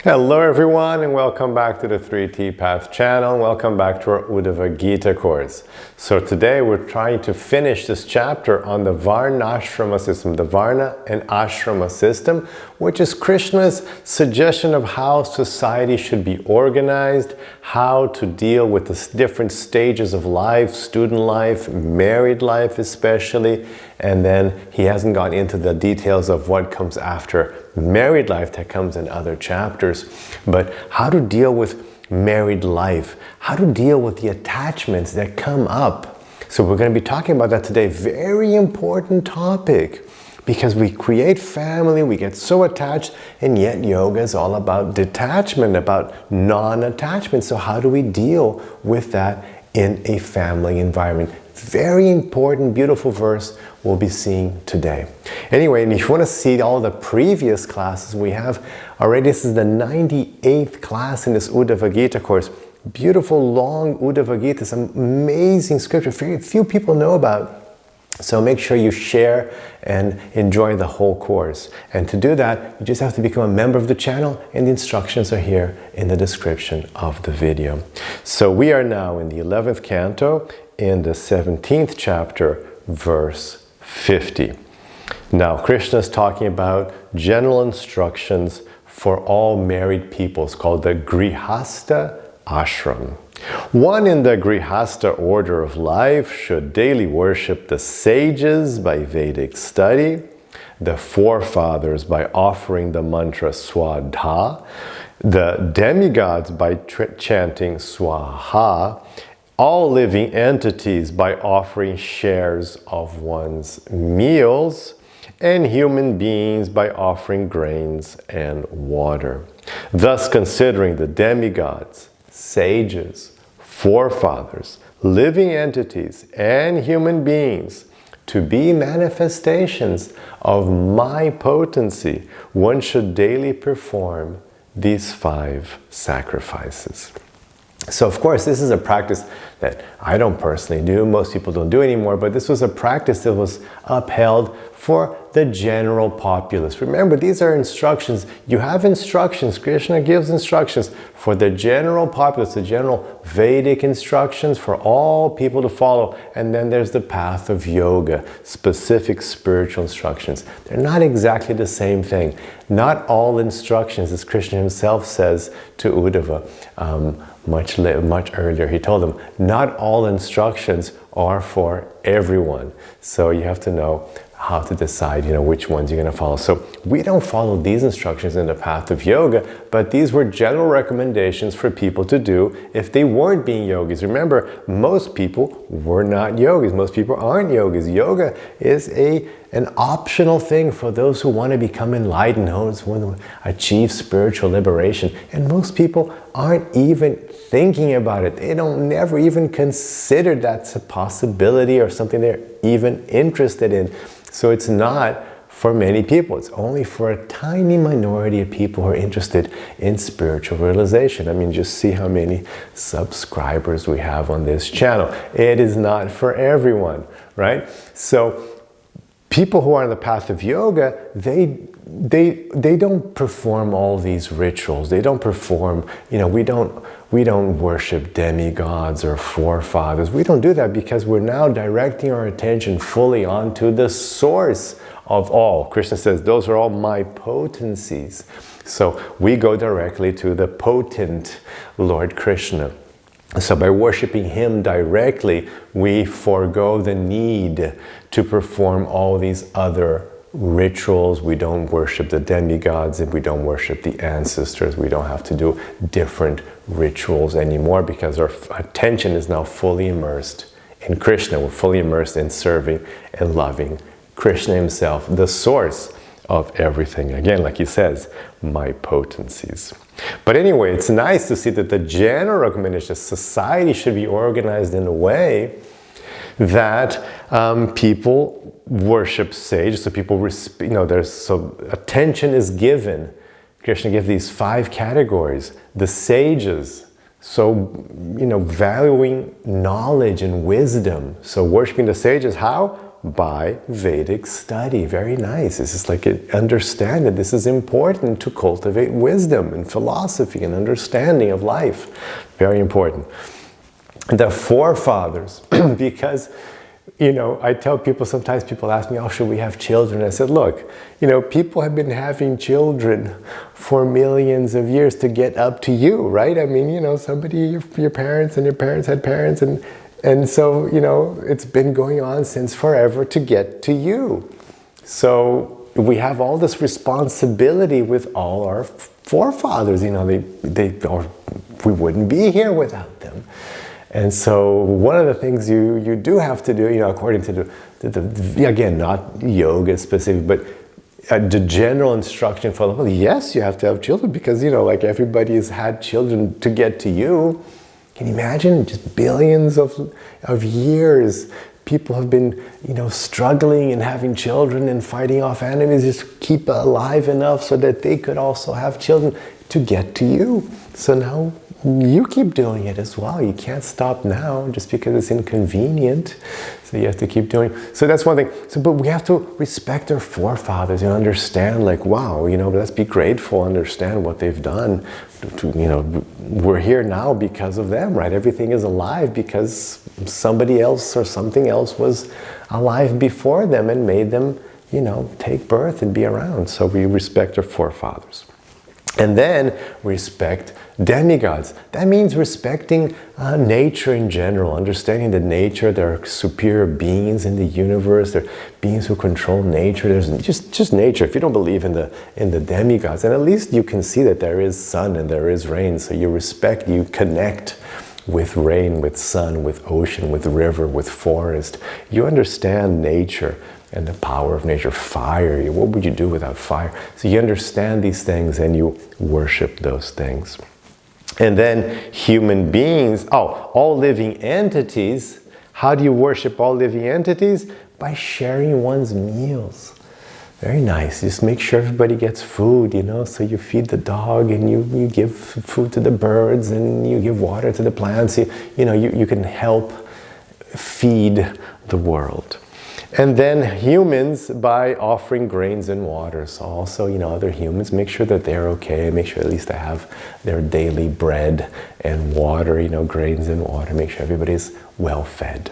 Hello everyone, and welcome back to the 3T Path channel. Welcome back to our Uddhava-gita course. So today we're trying to finish this chapter on the Varna-ashrama system, the Varna and Ashrama system, which is Krishna's suggestion of how society should be organized, how to deal with the different stages of life, student life, married life especially, and then he hasn't gone into the details of what comes after married life that comes in other chapters, but how to deal with married life, how to deal with the attachments that come up. So we're going to be talking about that today. Very important topic, because we create family, we get so attached, and yet yoga is all about detachment, about non-attachment. So how do we deal with that in a family environment? Very important, beautiful verse we'll be seeing today. Anyway, and if you want to see all the previous classes we have already, this is the 98th class in this Uddhava-gita course. Beautiful, long Uddhava-gita, some amazing scripture very few people know about. So make sure you share and enjoy the whole course. And to do that, you just have to become a member of the channel, and the instructions are here in the description of the video. So we are now in the 11th canto, in the 17th chapter, verse 50. Now, Krishna is talking about general instructions for all married people. It's called the Grihastha ashram. One in the Grihastha order of life should daily worship the sages by Vedic study, the forefathers by offering the mantra Swadha, the demigods by chanting Swaha, all living entities by offering shares of one's meals, and human beings by offering grains and water. Thus, considering the demigods, sages, forefathers, living entities, and human beings to be manifestations of my potency, one should daily perform these 5 sacrifices. So of course, this is a practice that I don't personally do, most people don't do anymore, but this was a practice that was upheld for the general populace. Remember, these are instructions. You have instructions. Krishna gives instructions for the general populace, the general Vedic instructions for all people to follow. And then there's the path of yoga, specific spiritual instructions. They're not exactly the same thing. Not all instructions, as Krishna himself says to Uddhava, much earlier, he told him, not all instructions are for everyone. So you have to know how to decide, which ones you're going to follow. So we don't follow these instructions in the path of yoga, but these were general recommendations for people to do if they weren't being yogis. Remember, most people were not yogis. Most people aren't yogis. Yoga is an optional thing for those who want to become enlightened, those who want to achieve spiritual liberation. And most people aren't even thinking about it. They never even consider that's a possibility or something they're even interested in. So it's not for many people. It's only for a tiny minority of people who are interested in spiritual realization. I mean, just see how many subscribers we have on this channel. It is not for everyone, right? So people who are on the path of yoga, they don't perform all these rituals. They don't perform, we don't worship demigods or forefathers. We don't do that because we're now directing our attention fully onto the source of all. Krishna says, those are all my potencies. So we go directly to the potent Lord Krishna. So by worshiping him directly, we forego the need to perform all these other rituals. We don't worship the demigods, and we don't worship the ancestors. We don't have to do different rituals anymore because our attention is now fully immersed in Krishna. We're fully immersed in serving and loving Krishna himself, the source of everything. Again, like he says, my potencies. But anyway, it's nice to see that the general recommendation, society should be organized in a way that people worship sages, so people, so attention is given. Krishna gives these 5 categories. The sages, so, valuing knowledge and wisdom. So worshiping the sages, how? By Vedic study. Very nice. This is like understand that this is important to cultivate wisdom and philosophy and understanding of life. Very important. The forefathers, because I tell people, sometimes people ask me, oh, should we have children? I said, look, people have been having children for millions of years to get up to you, right? I mean, somebody, your parents and your parents had parents, and so, it's been going on since forever to get to you. So we have all this responsibility with all our forefathers, or we wouldn't be here without them. And so one of the things you do have to do, according to the again, not yoga specific, but the general instruction for the yes, you have to have children because, like everybody has had children to get to you. Can you imagine? Just billions of years, people have been, struggling and having children and fighting off enemies just to keep alive enough so that they could also have children to get to you. So now you keep doing it as well. You can't stop now just because it's inconvenient. So you have to keep doing it. So that's one thing. But we have to respect our forefathers and understand, like, wow, let's be grateful, understand what they've done. We're here now because of them, right? Everything is alive because somebody else or something else was alive before them and made them, take birth and be around. So we respect our forefathers. And then respect demigods. That means respecting nature in general, understanding that nature, there are superior beings in the universe, there are beings who control nature. There's just nature. If you don't believe in the demigods, then at least you can see that there is sun and there is rain. So you respect, you connect with rain, with sun, with ocean, with river, with forest. You understand nature and the power of nature. Fire, what would you do without fire? So you understand these things and you worship those things. And then human beings, all living entities. How do you worship all living entities? By sharing one's meals. Very nice. Just make sure everybody gets food, so you feed the dog and you give food to the birds and you give water to the plants. You can help feed the world. And then humans, by offering grains and water. So also, other humans, make sure that they're okay. Make sure at least they have their daily bread and water, grains and water. Make sure everybody's well fed.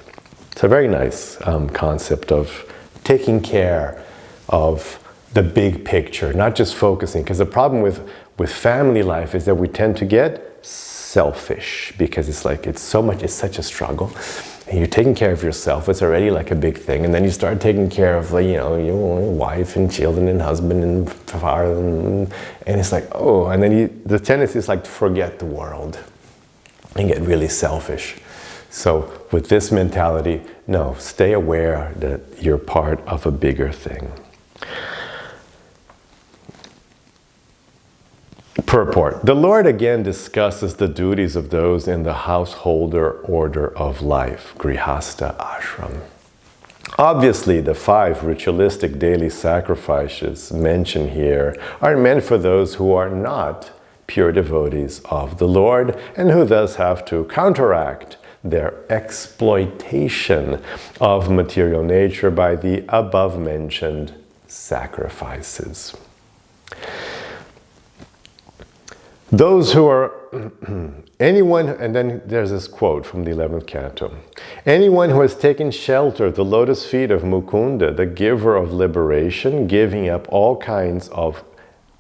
It's a very nice concept of taking care of the big picture, not just focusing. Because the problem with family life is that we tend to get selfish because it's such a struggle. And you're taking care of yourself, it's already like a big thing. And then you start taking care of your wife and children and husband and father. And it's like, and then the tendency is like to forget the world and get really selfish. So with this mentality, no, stay aware that you're part of a bigger thing. Purport. The Lord again discusses the duties of those in the householder order of life, Grihastha ashram. Obviously, the 5 ritualistic daily sacrifices mentioned here are meant for those who are not pure devotees of the Lord and who thus have to counteract their exploitation of material nature by the above-mentioned sacrifices. Those who are, anyone, and then there's this quote from the 11th canto. Anyone who has taken shelter at the lotus feet of Mukunda, the giver of liberation, giving up all kinds of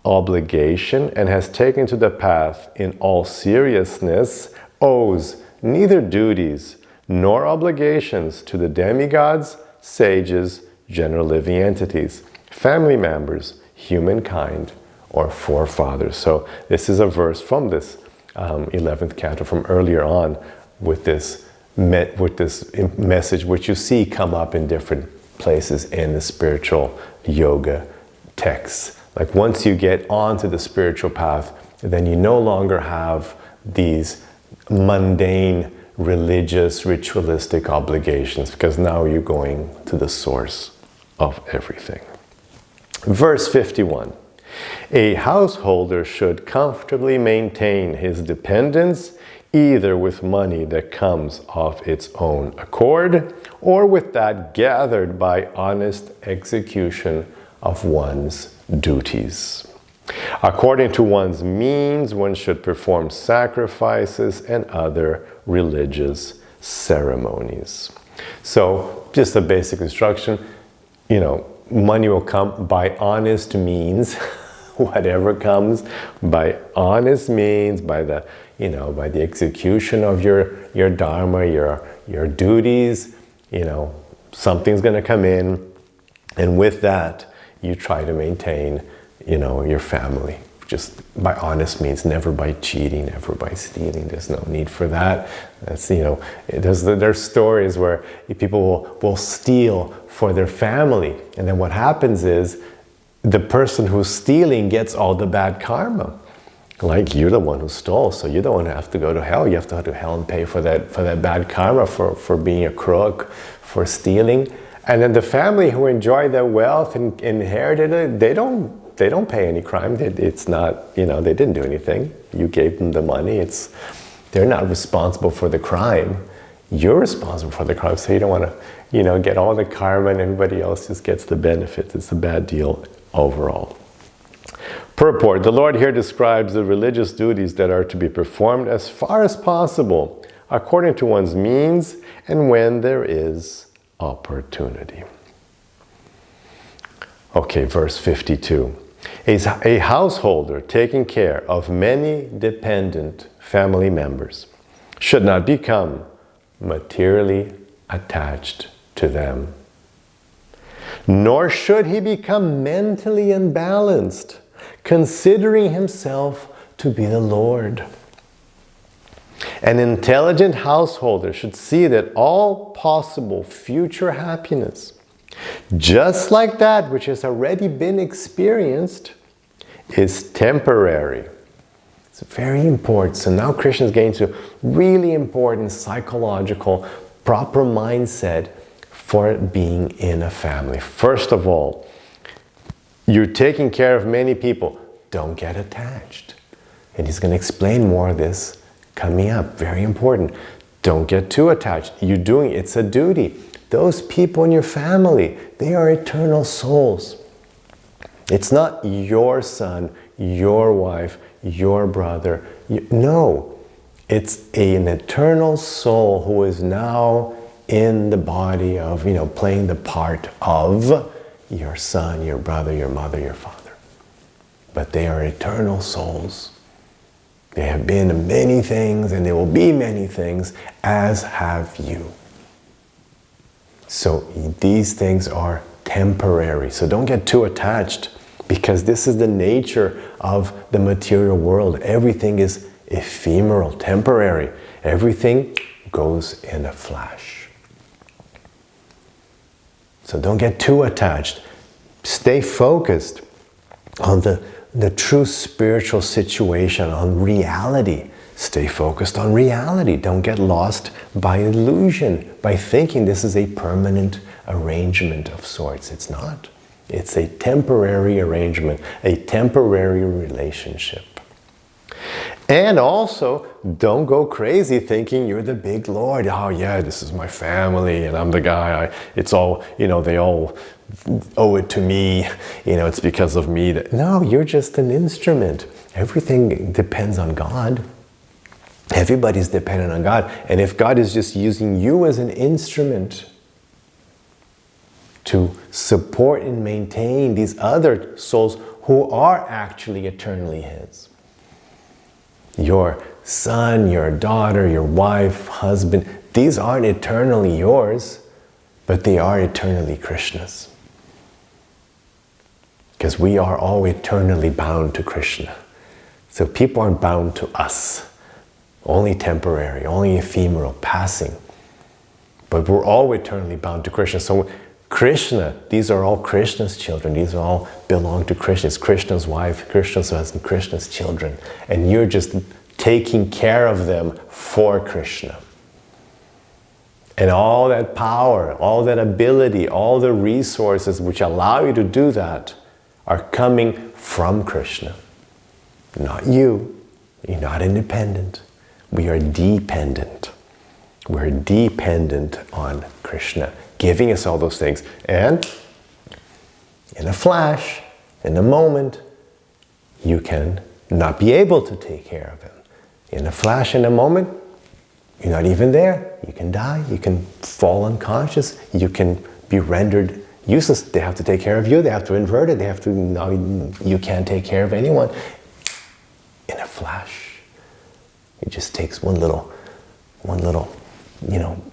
obligation, and has taken to the path in all seriousness, owes neither duties nor obligations to the demigods, sages, general living entities, family members, humankind, or forefathers. So this is a verse from this 11th canto from earlier on with this message which you see come up in different places in the spiritual yoga texts. Like once you get onto the spiritual path, then you no longer have these mundane, religious, ritualistic obligations because now you're going to the source of everything. Verse 51. A householder should comfortably maintain his dependence either with money that comes of its own accord, or with that gathered by honest execution of one's duties. According to one's means, one should perform sacrifices and other religious ceremonies. So, just a basic instruction, money will come by honest means. Whatever comes by honest means, by the execution of your dharma, your duties, something's going to come in, and with that, you try to maintain, your family. Just by honest means, never by cheating, never by stealing. There's no need for that. That's, there's stories where people will steal for their family, and then what happens is the person who's stealing gets all the bad karma. Like, you're the one who stole, so you don't have to go to hell. You have to go to hell and pay for that bad karma for being a crook, for stealing. And then the family who enjoyed their wealth and inherited it, they don't pay any crime. It's not, they didn't do anything. You gave them the money. They're not responsible for the crime. You're responsible for the crime, so you don't want to, get all the karma and everybody else just gets the benefits. It's a bad deal overall. Purport. The Lord here describes the religious duties that are to be performed as far as possible, according to one's means and when there is opportunity. Okay, verse 52. A householder taking care of many dependent family members should not become materially attached to them, nor should he become mentally unbalanced, considering himself to be the Lord. An intelligent householder should see that all possible future happiness, just like that which has already been experienced, is temporary. It's very important. So now Krishna is getting to really important psychological, proper mindset for being in a family. First of all, you're taking care of many people. Don't get attached. And he's going to explain more of this coming up. Very important. Don't get too attached. It's a duty. Those people in your family, they are eternal souls. It's not your son, your wife, your brother. No. It's an eternal soul who is now in the body of, playing the part of your son, your brother, your mother, your father. But they are eternal souls. They have been many things and they will be many things, as have you. So these things are temporary. So don't get too attached, because this is the nature of the material world. Everything is ephemeral, temporary. Everything goes in a flash. So don't get too attached. Stay focused on the true spiritual situation, on reality. Stay focused on reality. Don't get lost by illusion, by thinking this is a permanent arrangement of sorts. It's not. It's a temporary arrangement, a temporary relationship. And also, don't go crazy thinking you're the big Lord. Oh yeah, this is my family and I'm the guy. It's all, they all owe it to me. It's because of me. No, you're just an instrument. Everything depends on God. Everybody's dependent on God. And if God is just using you as an instrument to support and maintain these other souls who are actually eternally His, your son, your daughter, your wife, husband, these aren't eternally yours, but they are eternally Krishna's. Because we are all eternally bound to Krishna. So people aren't bound to us. Only temporary, only ephemeral, passing. But we're all eternally bound to Krishna. So Krishna, these are all Krishna's children. These all belong to Krishna. It's Krishna's wife, Krishna's husband, Krishna's children. And you're just taking care of them for Krishna. And all that power, all that ability, all the resources which allow you to do that are coming from Krishna. Not you. You're not independent. We are dependent. We're dependent on Krishna, giving us all those things. And in a flash, in a moment, you can not be able to take care of him. In a flash, in a moment, you're not even there. You can die. You can fall unconscious. You can be rendered useless. They have to take care of you. They have to invert it. They have to, you can't take care of anyone. In a flash, it just takes one little,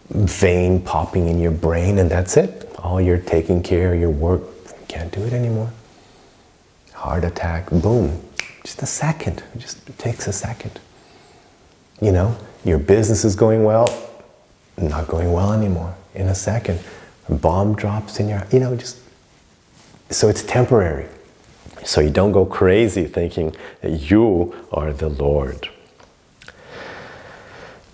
vein popping in your brain, and that's it. All your taking care, your work, you can't do it anymore. Heart attack, boom. Just a second. It takes a second. Your business is going well, not going well anymore. In a second. A bomb drops in your, so it's temporary. So you don't go crazy thinking that you are the Lord.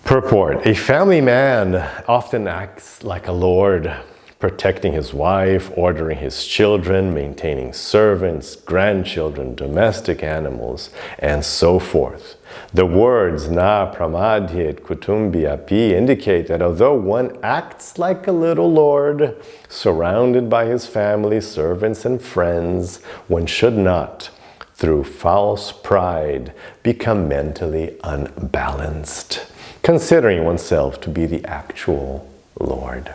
Purport. A family man often acts like a lord, protecting his wife, ordering his children, maintaining servants, grandchildren, domestic animals, and so forth. The words na pramadhyet kutumbi api indicate that although one acts like a little lord, surrounded by his family, servants, and friends, one should not, through false pride, become mentally unbalanced, considering oneself to be the actual Lord.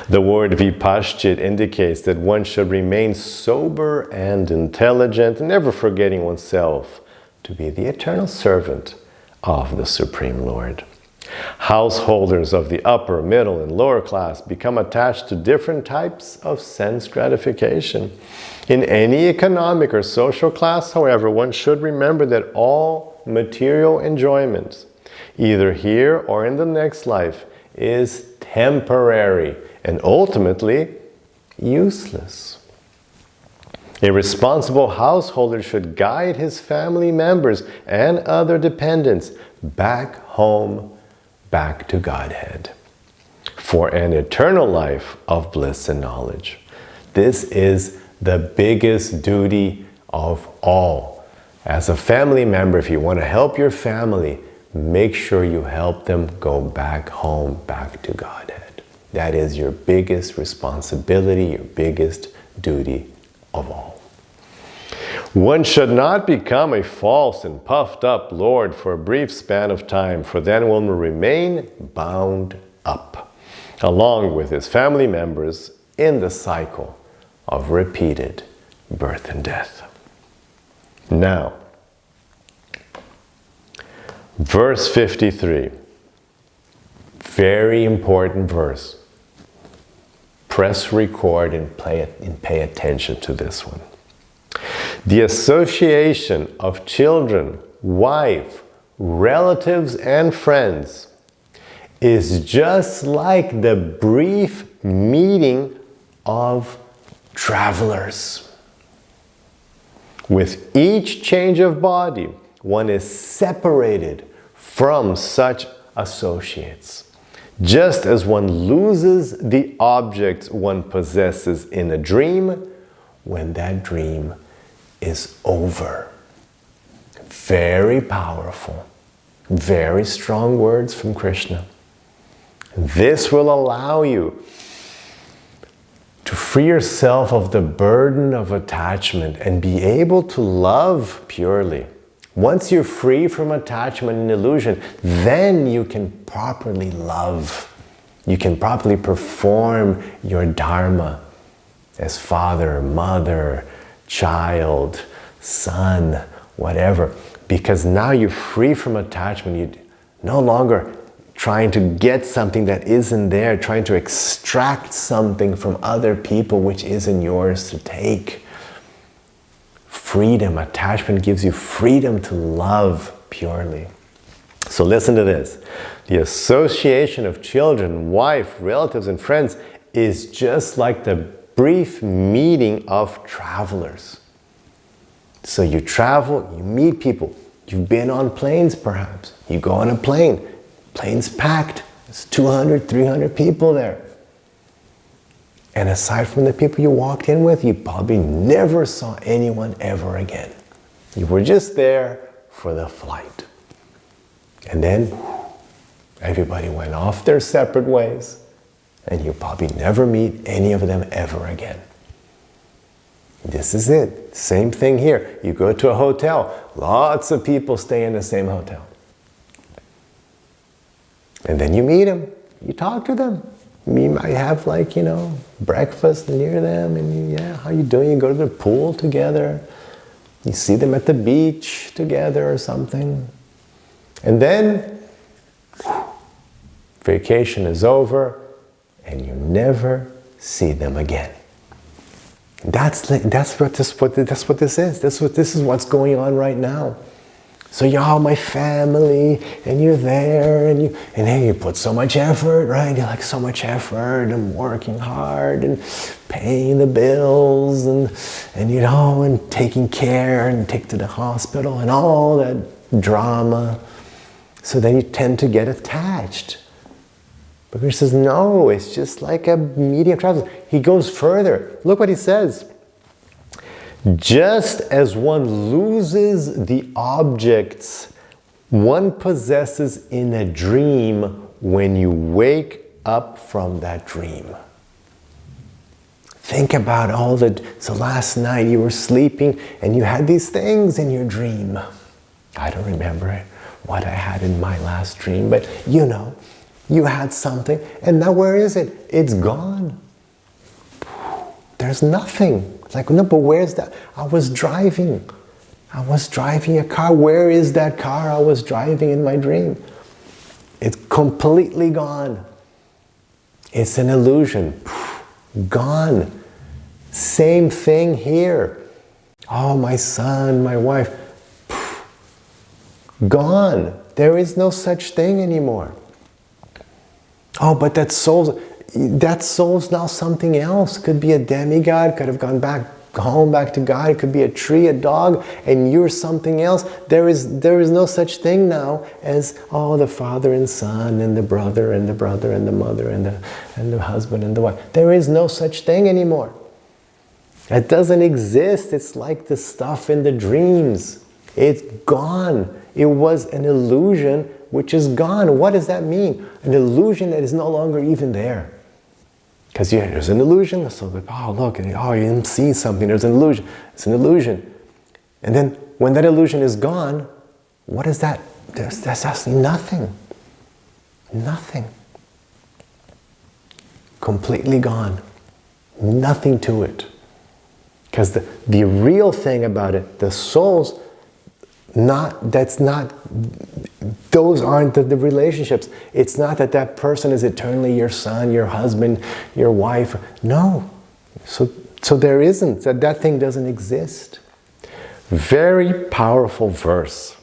The word vipaschit indicates that one should remain sober and intelligent, never forgetting oneself to be the eternal servant of the Supreme Lord. Householders of the upper, middle, and lower class become attached to different types of sense gratification. In any economic or social class, however, one should remember that all material enjoyments, either here or in the next life, is temporary and ultimately useless. A responsible householder should guide his family members and other dependents back home, back to Godhead, for an eternal life of bliss and knowledge. This is the biggest duty of all. As a family member, if you want to help your family, make sure you help them go back home, back to Godhead. That is your biggest responsibility, your biggest duty of all. One should not become a false and puffed up lord for a brief span of time, for then one will remain bound up, along with his family members, in the cycle of repeated birth and death. Now, verse 53, very important verse. Press record and pay attention to this one. The association of children, wife, relatives, and friends is just like the brief meeting of travelers. With each change of body, one is separated from such associates. Just as one loses the objects one possesses in a dream, when that dream is over. Very powerful, very strong words from Krishna. This will allow you to free yourself of the burden of attachment and be able to love purely. Once you're free from attachment and illusion, then you can properly love. You can properly perform your dharma as father, mother, child, son, whatever. Because now you're free from attachment. You're no longer trying to get something that isn't there, trying to extract something from other people which isn't yours to take. Freedom, attachment gives you freedom to love purely. So listen to this. The association of children, wife, relatives, and friends is just like the brief meeting of travelers. So you travel, you meet people. You've been on planes perhaps. You go on a plane. Plane's packed. There's 200, 300 people there. And aside from the people you walked in with, you probably never saw anyone ever again. You were just there for the flight. And then everybody went off their separate ways, and you'll probably never meet any of them ever again. This is it. Same thing here. You go to a hotel, lots of people stay in the same hotel. And then you meet them, you talk to them. You might have breakfast near them, and how you doing? You go to the pool together. You see them at the beach together or something. And then, vacation is over, and you never see them again. That's what this is. This is what's going on right now. So you're all my family, and you're there, and hey, you put so much effort, right? You're like, so much effort, and working hard, and paying the bills, and taking care, and take to the hospital, and all that drama. So then you tend to get attached. But Krishna says, no, it's just like a medium traveler. He goes further. Look what he says. Just as one loses the objects one possesses in a dream when you wake up from that dream. Think about so last night you were sleeping and you had these things in your dream. I don't remember what I had in my last dream, but you had something, and now where is it? It's gone. There's nothing. It's like, no, but where's that? I was driving a car. Where is that car I was driving in my dream? It's completely gone. It's an illusion. Gone. Same thing here. Oh, my son, my wife. Gone. There is no such thing anymore. Oh, but that soul's now something else. Could be a demigod, could have gone back home, back to God. It could be a tree, a dog, and you're something else. There is no such thing now as, the father and son, and the brother and the mother, and the husband and the wife. There is no such thing anymore. It doesn't exist. It's like the stuff in the dreams. It's gone. It was an illusion which is gone. What does that mean? An illusion that is no longer even there. Because there's an illusion, so look, you didn't see something, there's an illusion. It's an illusion. And then when that illusion is gone, what is that? That's actually nothing. Nothing. Completely gone. Nothing to it. Because the real thing about it, the soul's those aren't the relationships. It's not that person is eternally your son, your husband, your wife. No. So there isn't. That thing doesn't exist. Very powerful verse.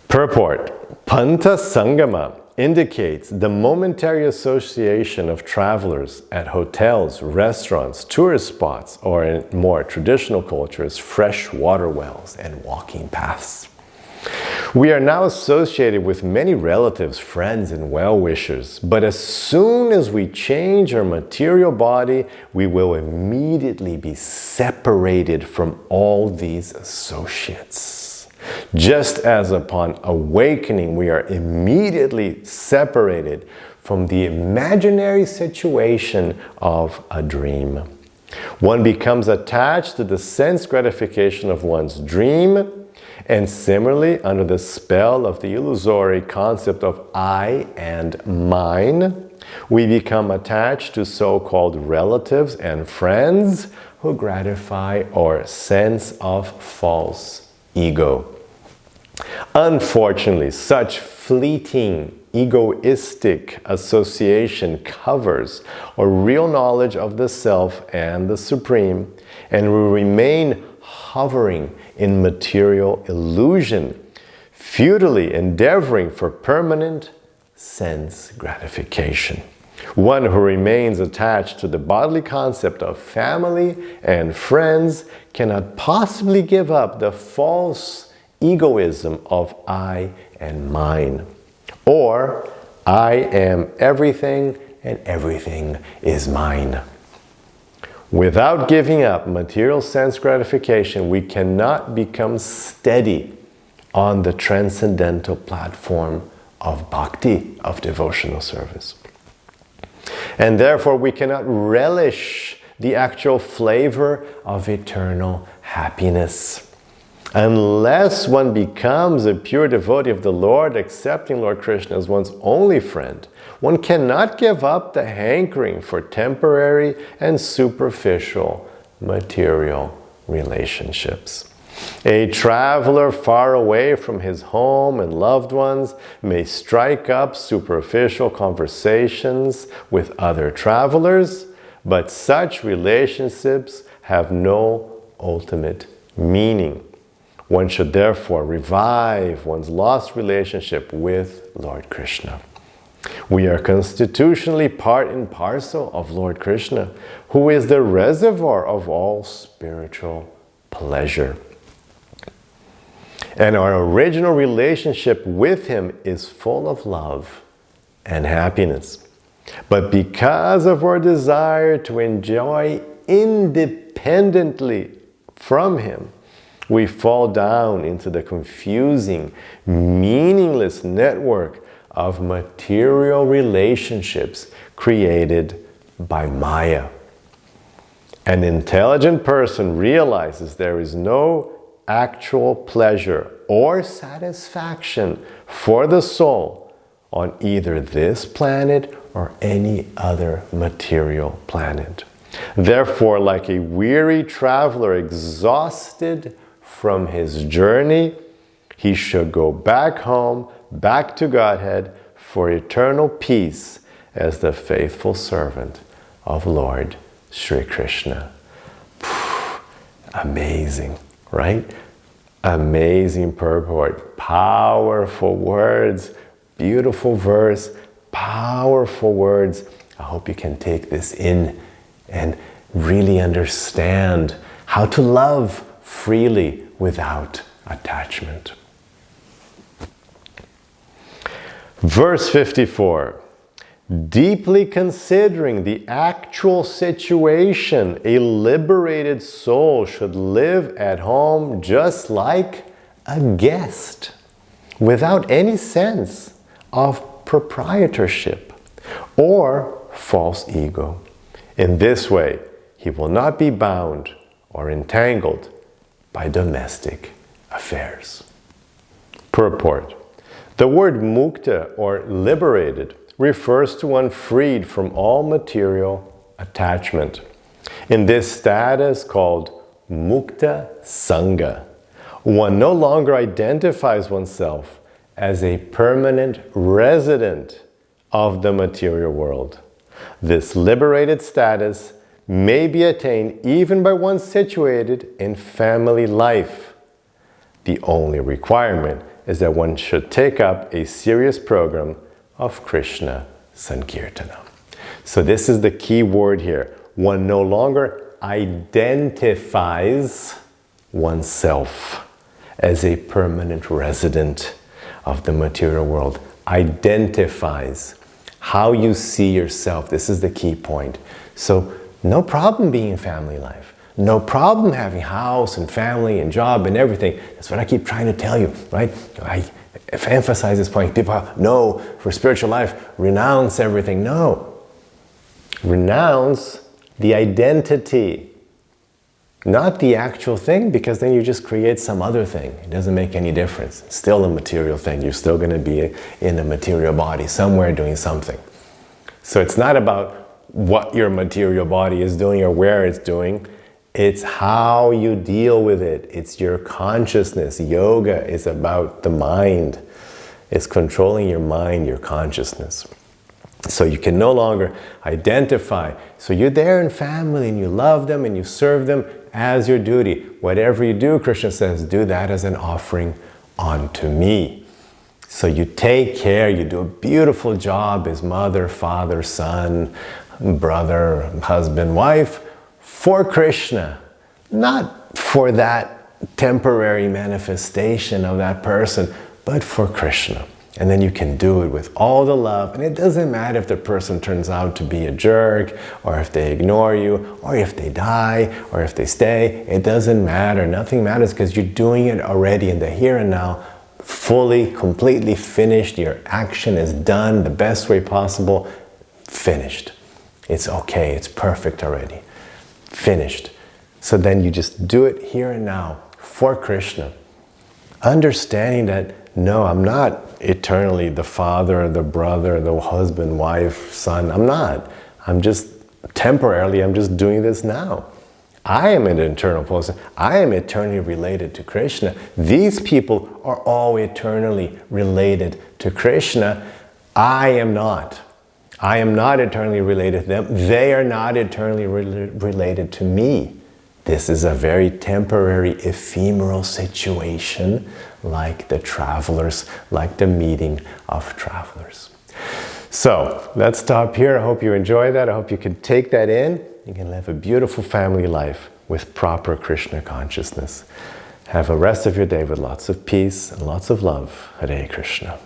Purport. Panta Sangama indicates the momentary association of travelers at hotels, restaurants, tourist spots, or in more traditional cultures, fresh water wells and walking paths. We are now associated with many relatives, friends, and well-wishers, but as soon as we change our material body, we will immediately be separated from all these associates. Just as upon awakening, we are immediately separated from the imaginary situation of a dream. One becomes attached to the sense gratification of one's dream, and similarly, under the spell of the illusory concept of I and mine, we become attached to so-called relatives and friends who gratify our sense of false ego. Unfortunately, such fleeting, egoistic association covers a real knowledge of the self and the supreme, and will remain hovering in material illusion, futilely endeavoring for permanent sense gratification. One who remains attached to the bodily concept of family and friends cannot possibly give up the false egoism of I and mine, or I am everything and everything is mine. Without giving up material sense gratification, we cannot become steady on the transcendental platform of bhakti, of devotional service. And therefore we cannot relish the actual flavor of eternal happiness unless one becomes a pure devotee of the Lord, accepting Lord Krishna as one's only friend. One cannot give up the hankering for temporary and superficial material relationships. A traveler far away from his home and loved ones may strike up superficial conversations with other travelers, but such relationships have no ultimate meaning. One should therefore revive one's lost relationship with Lord Krishna. We are constitutionally part and parcel of Lord Krishna, who is the reservoir of all spiritual pleasure. And our original relationship with Him is full of love and happiness. But because of our desire to enjoy independently from Him, we fall down into the confusing, meaningless network of material relationships created by Maya. An intelligent person realizes there is no actual pleasure or satisfaction for the soul on either this planet or any other material planet. Therefore, like a weary traveler exhausted from his journey, he should go back home, back to Godhead for eternal peace as the faithful servant of Lord Sri Krishna. Amazing, right? Amazing purport, powerful words, beautiful verse, powerful words. I hope you can take this in and really understand how to love freely without attachment. Verse 54. Deeply considering the actual situation, a liberated soul should live at home just like a guest, without any sense of proprietorship or false ego. In this way, he will not be bound or entangled by domestic affairs. Purport. The word mukta, or liberated, refers to one freed from all material attachment. In this status called mukta sangha, one no longer identifies oneself as a permanent resident of the material world. This liberated status may be attained even by one situated in family life. The only requirement is that one should take up a serious program of Krishna Sankirtana. So this is the key word here. One no longer identifies oneself as a permanent resident of the material world. Identifies. How you see yourself. This is the key point. So no problem being in family life. No problem having house and family and job and everything. That's what I keep trying to tell you, right? I emphasize this point. People, no, for spiritual life, renounce everything. No. Renounce the identity, not the actual thing, because then you just create some other thing. It doesn't make any difference. It's still a material thing. You're still going to be in a material body, somewhere doing something. So it's not about what your material body is doing or where it's doing. It's how you deal with it. It's your consciousness. Yoga is about the mind. It's controlling your mind, your consciousness. So you can no longer identify. So you're there in family and you love them and you serve them as your duty. Whatever you do, Krishna says, do that as an offering unto me. So you take care, you do a beautiful job as mother, father, son, brother, husband, wife, for Krishna, not for that temporary manifestation of that person, but for Krishna. And then you can do it with all the love. And it doesn't matter if the person turns out to be a jerk, or if they ignore you, or if they die, or if they stay. It doesn't matter. Nothing matters, because you're doing it already in the here and now fully, completely finished. Your action is done the best way possible. Finished. It's okay. It's perfect already. Finished. So then you just do it here and now for Krishna. Understanding that, no, I'm not eternally the father, the brother, the husband, wife, son. I'm not. I'm just temporarily, I'm just doing this now. I am an eternal person. I am eternally related to Krishna. These people are all eternally related to Krishna. I am not. I am not eternally related to them. They are not eternally related to me. This is a very temporary, ephemeral situation, like the travelers, like the meeting of travelers. So let's stop here. I hope you enjoy that. I hope you can take that in. You can live a beautiful family life with proper Krishna consciousness. Have a rest of your day with lots of peace and lots of love. Hare Krishna.